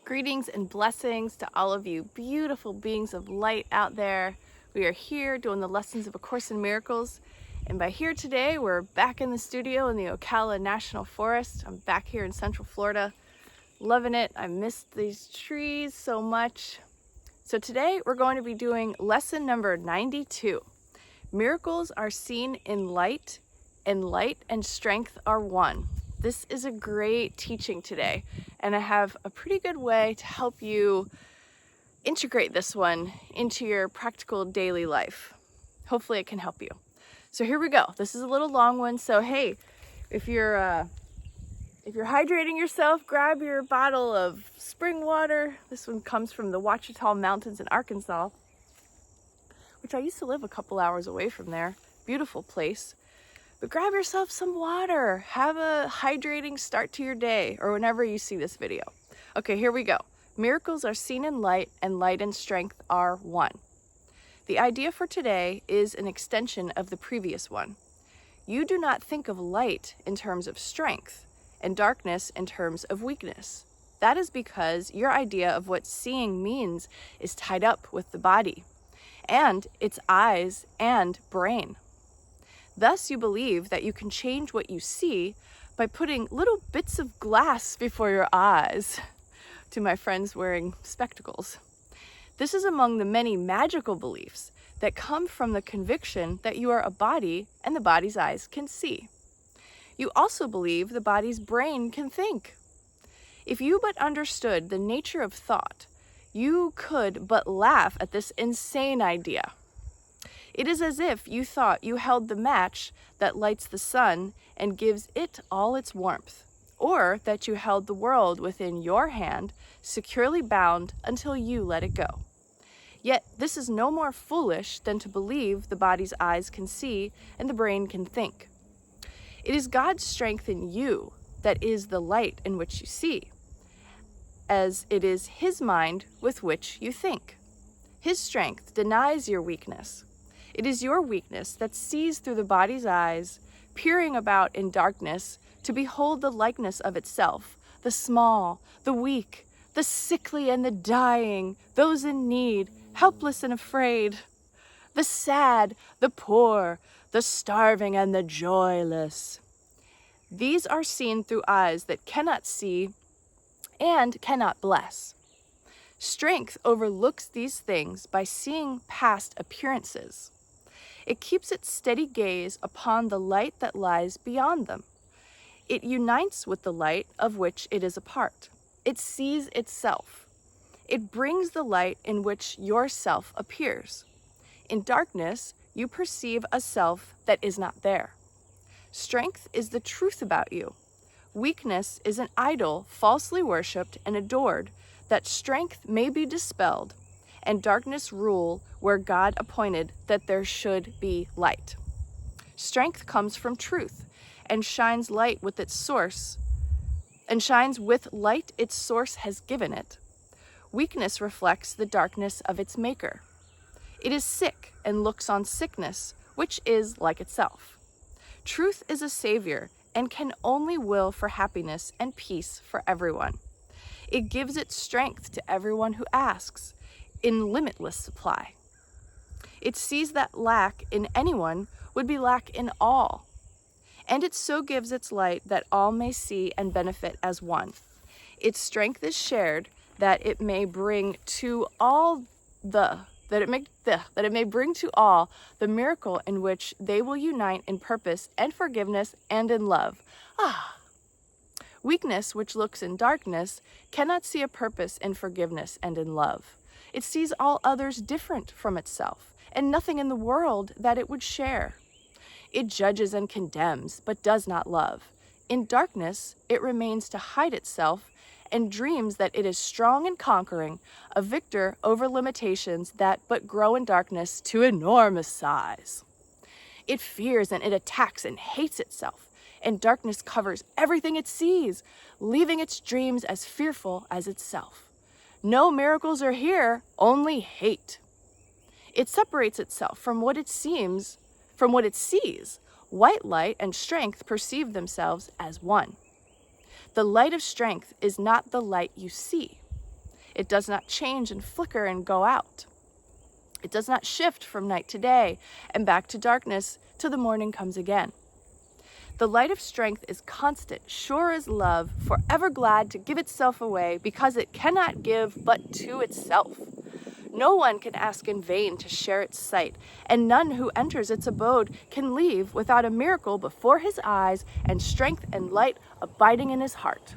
Greetings and blessings to all of you beautiful beings of light out there. We are here doing the lessons of A Course in Miracles. And by here today, we're back in the studio in the Ocala National Forest. I'm back here in Central Florida, loving it. I missed these trees so much. So today we're going to be doing lesson number 92. Miracles are seen in light, and light and strength are one. This is a great teaching today, and I have a pretty good way to help you integrate this one into your practical daily life. Hopefully it can help you. So here we go. This is a little long one, so hey, if you're hydrating yourself, grab your bottle of spring water. This one comes from the Ouachita Mountains in Arkansas, which I used to live a couple hours away from there. Beautiful place. But grab yourself some water. Have a hydrating start to your day, or whenever you see this video. Okay, here we go. Miracles are seen in light, and light and strength are one. The idea for today is an extension of the previous one. You do not think of light in terms of strength, and darkness in terms of weakness. That is because your idea of what seeing means is tied up with the body, and its eyes and brain. Thus, you believe that you can change what you see by putting little bits of glass before your eyes. To my friends wearing spectacles. This is among the many magical beliefs that come from the conviction that you are a body and the body's eyes can see. You also believe the body's brain can think. If you but understood the nature of thought, you could but laugh at this insane idea. It is as if you thought you held the match that lights the sun and gives it all its warmth, or that you held the world within your hand, securely bound until you let it go. Yet this is no more foolish than to believe the body's eyes can see and the brain can think. It is God's strength in you that is the light in which you see, as it is His mind with which you think. His strength denies your weakness. It is your weakness that sees through the body's eyes, peering about in darkness to behold the likeness of itself, the small, the weak, the sickly and the dying, those in need, helpless and afraid, the sad, the poor, the starving and the joyless. These are seen through eyes that cannot see and cannot bless. Strength overlooks these things by seeing past appearances. It keeps its steady gaze upon the light that lies beyond them. It unites with the light of which it is a part. It sees itself. It brings the light in which yourself appears. In darkness, you perceive a self that is not there. Strength is the truth about you. Weakness is an idol falsely worshipped and adored, that strength may be dispelled, and darkness rule where God appointed that there should be light. Strength comes from truth, and shines light with its source, and shines with light its source has given it. Weakness reflects the darkness of its maker. It is sick and looks on sickness, which is like itself. Truth is a savior and can only will for happiness and peace for everyone. It gives its strength to everyone who asks, in limitless supply. It sees that lack in anyone would be lack in all. And it so gives its light that all may see and benefit as one. Its strength is shared that it may bring to all the miracle in which they will unite in purpose and forgiveness and in love. Weakness, which looks in darkness, cannot see a purpose in forgiveness and in love. It sees all others different from itself, and nothing in the world that it would share. It judges and condemns, but does not love. In darkness, it remains to hide itself and dreams that it is strong and conquering, a victor over limitations that but grow in darkness to enormous size. It fears and it attacks and hates itself, and darkness covers everything it sees, leaving its dreams as fearful as itself. No miracles are here, only hate. It separates itself from what it sees. White light and strength perceive themselves as one. The light of strength is not the light you see. It does not change and flicker and go out. It does not shift from night to day and back to darkness till the morning comes again. The light of strength is constant, sure as love, forever glad to give itself away, because it cannot give but to itself. No one can ask in vain to share its sight, and none who enters its abode can leave without a miracle before his eyes and strength and light abiding in his heart.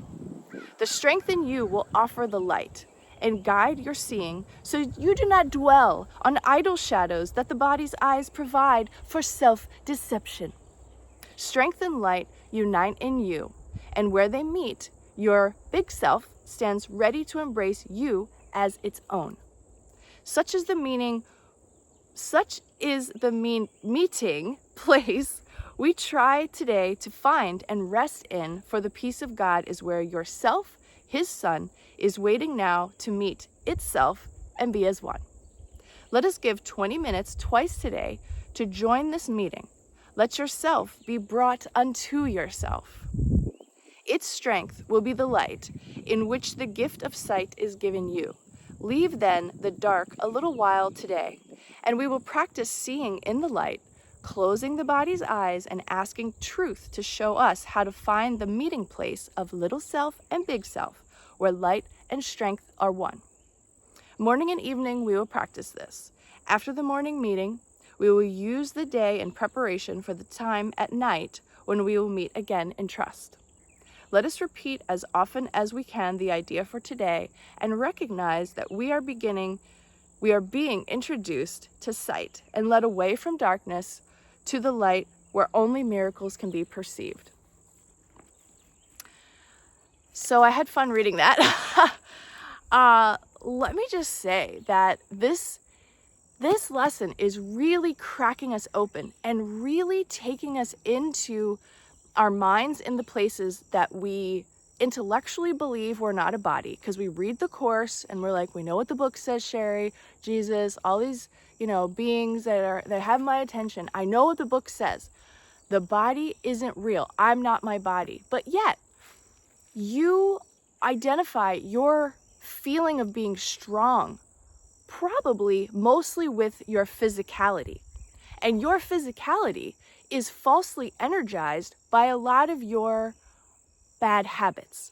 The strength in you will offer the light and guide your seeing, so you do not dwell on idle shadows that the body's eyes provide for self-deception. Strength and light unite in you, and where they meet, your big self stands ready to embrace you as its own. Such is the meeting place we try today to find and rest in, for the peace of God is where yourself, his son, is waiting now to meet itself and be as one. Let us give 20 minutes twice today to join this meeting. Let yourself be brought unto yourself. Its strength will be the light in which the gift of sight is given you. Leave then the dark a little while today, and we will practice seeing in the light, closing the body's eyes and asking truth to show us how to find the meeting place of little self and big self, where light and strength are one. Morning and evening we will practice this. After the morning meeting, we will use the day in preparation for the time at night when we will meet again in trust. Let us repeat as often as we can the idea for today and recognize that we are being introduced to sight and led away from darkness to the light where only miracles can be perceived. So I had fun reading that. Let me just say that this lesson is really cracking us open and really taking us into our minds in the places that we intellectually believe we're not a body, because we read the Course and we're like, we know what the book says, Sherry, Jesus, all these, beings that have my attention. I know what the book says. The body isn't real. I'm not my body. But yet, you identify your feeling of being strong probably mostly with your physicality. And your physicality is falsely energized by a lot of your bad habits,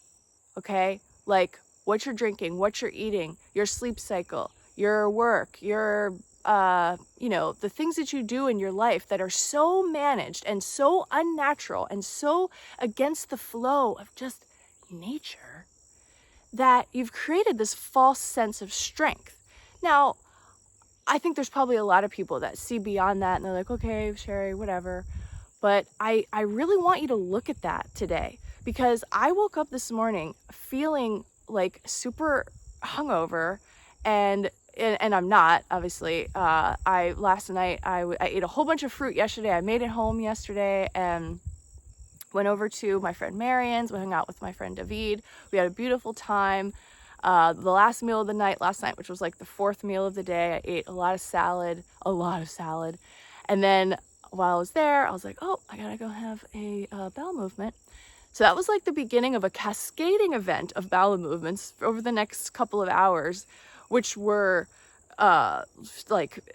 okay? Like what you're drinking, what you're eating, your sleep cycle, your work, your, the things that you do in your life that are so managed and so unnatural and so against the flow of just nature that you've created this false sense of strength. Now, I think there's probably a lot of people that see beyond that and they're like, okay, Sherry, whatever. But I really want you to look at that today, because I woke up this morning feeling like super hungover, and I'm not, obviously. Last night I ate a whole bunch of fruit yesterday. I made it home yesterday and went over to my friend Marion's. We hung out with my friend David. We had a beautiful time. The last meal of the night last night, which was like the fourth meal of the day, I ate a lot of salad. And then while I was there, I was like, oh, I gotta go have a bowel movement. So that was like the beginning of a cascading event of bowel movements over the next couple of hours, which were I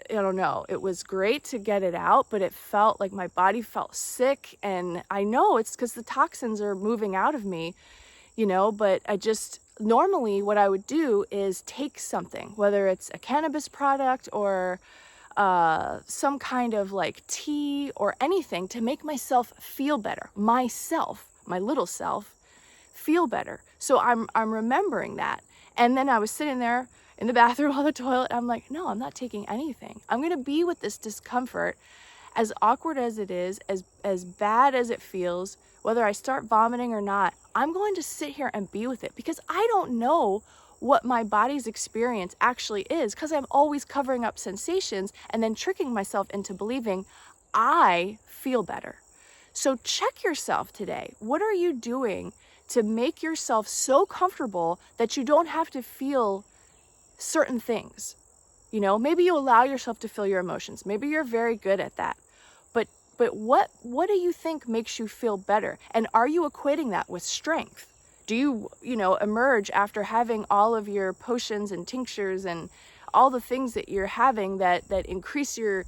don't know, it was great to get it out, but it felt like my body felt sick. And I know it's because the toxins are moving out of me, but normally what I would do is take something, whether it's a cannabis product or some kind of like tea or anything, to make myself feel better, my little self, feel better. So I'm remembering that. And then I was sitting there in the bathroom on the toilet. I'm like, no, I'm not taking anything. I'm going to be with this discomfort, as awkward as it is, as bad as it feels, whether I start vomiting or not. I'm going to sit here and be with it, because I don't know what my body's experience actually is, because I'm always covering up sensations and then tricking myself into believing I feel better. So check yourself today. What are you doing to make yourself so comfortable that you don't have to feel certain things? Maybe you allow yourself to feel your emotions. Maybe you're very good at that. But what do you think makes you feel better? And are you equating that with strength? Do you, emerge after having all of your potions and tinctures and all the things that you're having that increase your,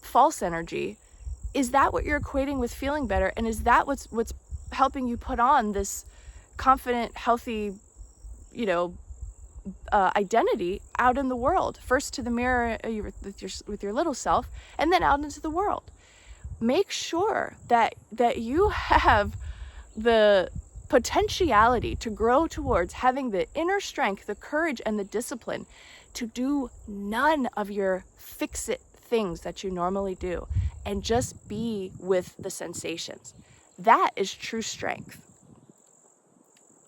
false energy? Is that what you're equating with feeling better? And is that what's helping you put on this confident, healthy, identity out in the world? First to the mirror with your little self, and then out into the world. Make sure that you have the potentiality to grow towards having the inner strength, the courage, and the discipline to do none of your fix-it things that you normally do, and just be with the sensations. That is true strength.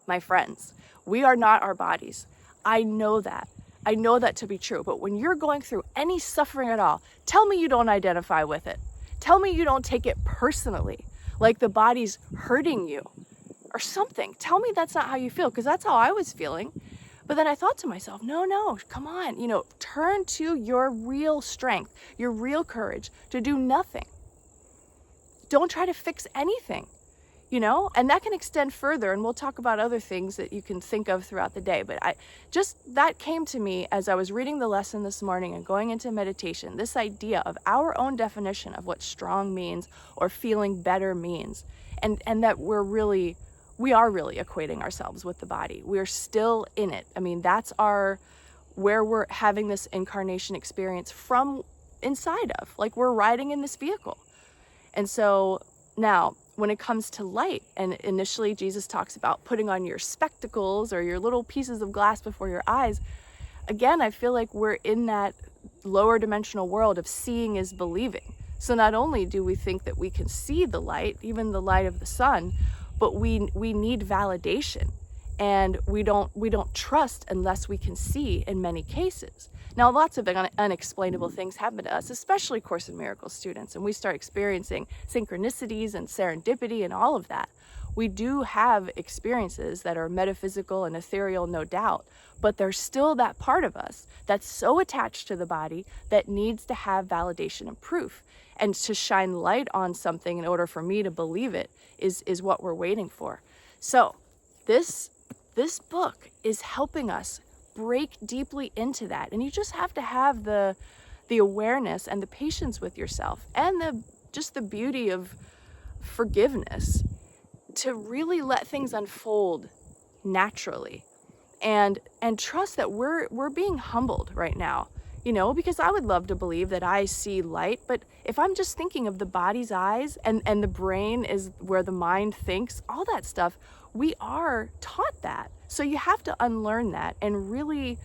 My friends, we are not our bodies. I know that. I know that to be true. But when you're going through any suffering at all, tell me you don't identify with it. Tell me you don't take it personally, like the body's hurting you or something. Tell me that's not how you feel, because that's how I was feeling. But then I thought to myself, no, come on, turn to your real strength, your real courage to do nothing. Don't try to fix anything, and that can extend further, and we'll talk about other things that you can think of throughout the day. But that came to me as I was reading the lesson this morning and going into meditation, this idea of our own definition of what strong means or feeling better means, and that we are really equating ourselves with the body. We're still in it. I mean, that's where we're having this incarnation experience from inside of, like we're riding in this vehicle. And so now, when it comes to light, and initially Jesus talks about putting on your spectacles or your little pieces of glass before your eyes, again, I feel like we're in that lower dimensional world of seeing is believing. So not only do we think that we can see the light, even the light of the sun, but we need validation, and we don't trust unless we can see in many cases. Now, lots of unexplainable things happen to us, especially Course in Miracles students, and we start experiencing synchronicities and serendipity and all of that. We do have experiences that are metaphysical and ethereal, no doubt, but there's still that part of us that's so attached to the body that needs to have validation and proof. And to shine light on something in order for me to believe it is what we're waiting for. So this book is helping us break deeply into that. And you just have to have the awareness and the patience with yourself, and just the beauty of forgiveness to really let things unfold naturally, and trust that we're being humbled right now. Because I would love to believe that I see light, but if I'm just thinking of the body's eyes and the brain is where the mind thinks, all that stuff, we are taught that. So you have to unlearn that and really,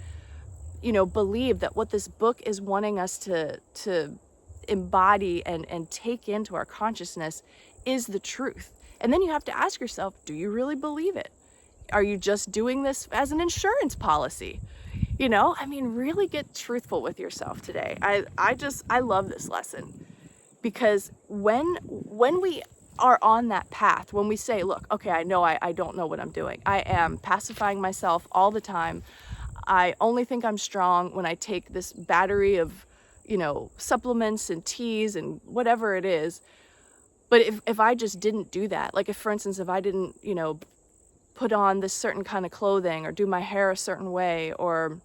believe that what this book is wanting us to embody and take into our consciousness is the truth. And then you have to ask yourself, do you really believe it? Are you just doing this as an insurance policy? Really get truthful with yourself today. I love this lesson, because when we are on that path, when we say, look, okay, I know I don't know what I'm doing. I am pacifying myself all the time. I only think I'm strong when I take this battery of, supplements and teas and whatever it is. But if I just didn't do that, like for instance, if I didn't, put on this certain kind of clothing or do my hair a certain way or,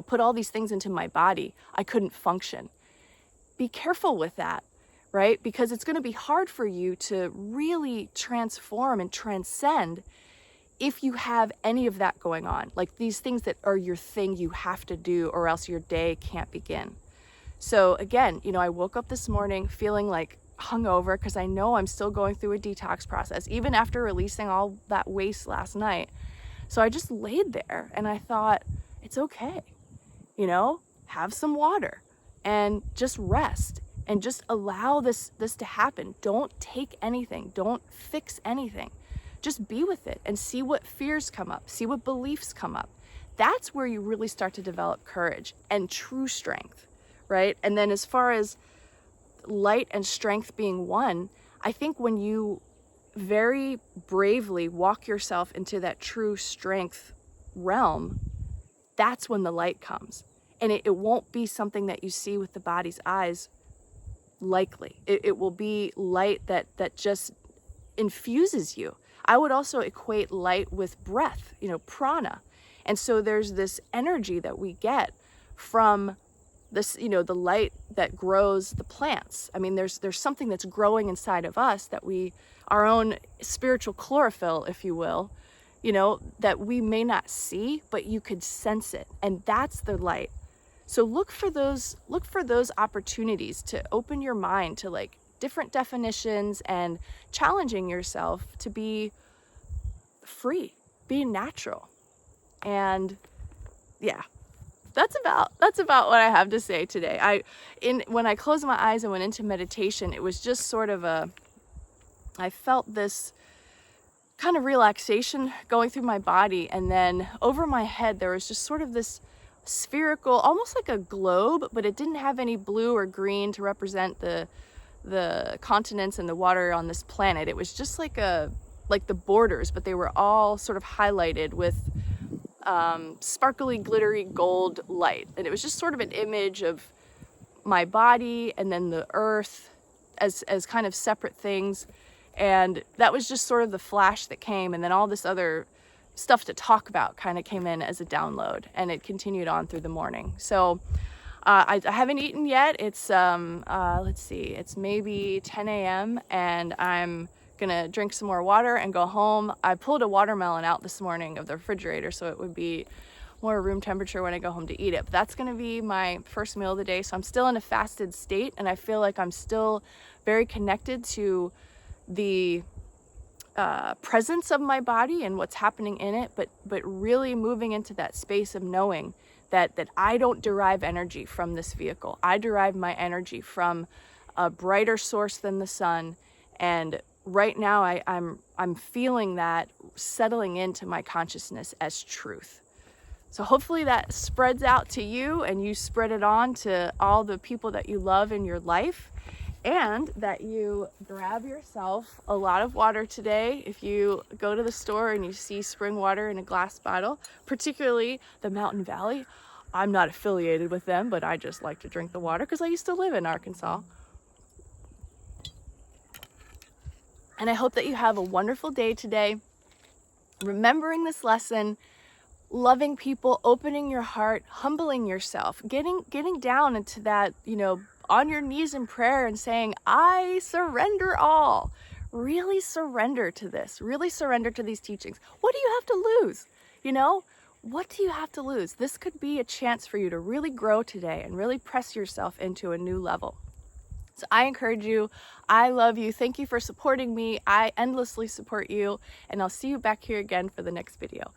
put all these things into my body, I couldn't function. Be careful with that, right? Because it's going to be hard for you to really transform and transcend if you have any of that going on, like these things that are your thing you have to do or else your day can't begin. So again, I woke up this morning feeling like hungover because I know I'm still going through a detox process, even after releasing all that waste last night. So I just laid there and I thought, it's okay, have some water and just rest and just allow this to happen. Don't take anything. Don't fix anything. Just be with it and see what fears come up, see what beliefs come up. That's where you really start to develop courage and true strength, right? And then as far as light and strength being one, I think when you very bravely walk yourself into that true strength realm, that's when the light comes. And it won't be something that you see with the body's eyes, likely. It will be light that just infuses you. I would also equate light with breath, prana. And so there's this energy that we get from this, the light that grows the plants. I mean, there's something that's growing inside of us that our own spiritual chlorophyll, if you will, that we may not see, but you could sense it. And that's the light. So look for those opportunities to open your mind to like different definitions and challenging yourself to be free, be natural. And yeah, that's about what I have to say today. When I closed my eyes and went into meditation, it was just sort of I felt this kind of relaxation going through my body, and then over my head there was just sort of this spherical, almost like a globe, but it didn't have any blue or green to represent the continents and the water on this planet. It was just like the borders, but they were all sort of highlighted with sparkly, glittery gold light. And it was just sort of an image of my body and then the earth as kind of separate things. And that was just sort of the flash that came, and then all this other stuff to talk about kind of came in as a download, and it continued on through the morning. So I haven't eaten yet. It's let's see, it's maybe 10 a.m. and I'm gonna drink some more water and go home. I pulled a watermelon out this morning of the refrigerator, so it would be more room temperature when I go home to eat it. But that's gonna be my first meal of the day. So I'm still in a fasted state, and I feel like I'm still very connected to the presence of my body and what's happening in it, but really moving into that space of knowing that I don't derive energy from this vehicle. I derive my energy from a brighter source than the sun, and right now I'm feeling that settling into my consciousness as truth. So hopefully that spreads out to you, and you spread it on to all the people that you love in your life, and that you grab yourself a lot of water today. If you go to the store and you see spring water in a glass bottle, particularly the Mountain Valley, I'm not affiliated with them, but I just like to drink the water because I used to live in Arkansas. And I hope that you have a wonderful day today, remembering this lesson, loving people, opening your heart, humbling yourself, getting down into that, on your knees in prayer and saying, I surrender all. Really surrender to this. Really surrender to these teachings. What do you have to lose? What do you have to lose? This could be a chance for you to really grow today and really press yourself into a new level. So I encourage you. I love you. Thank you for supporting me. I endlessly support you. And I'll see you back here again for the next video.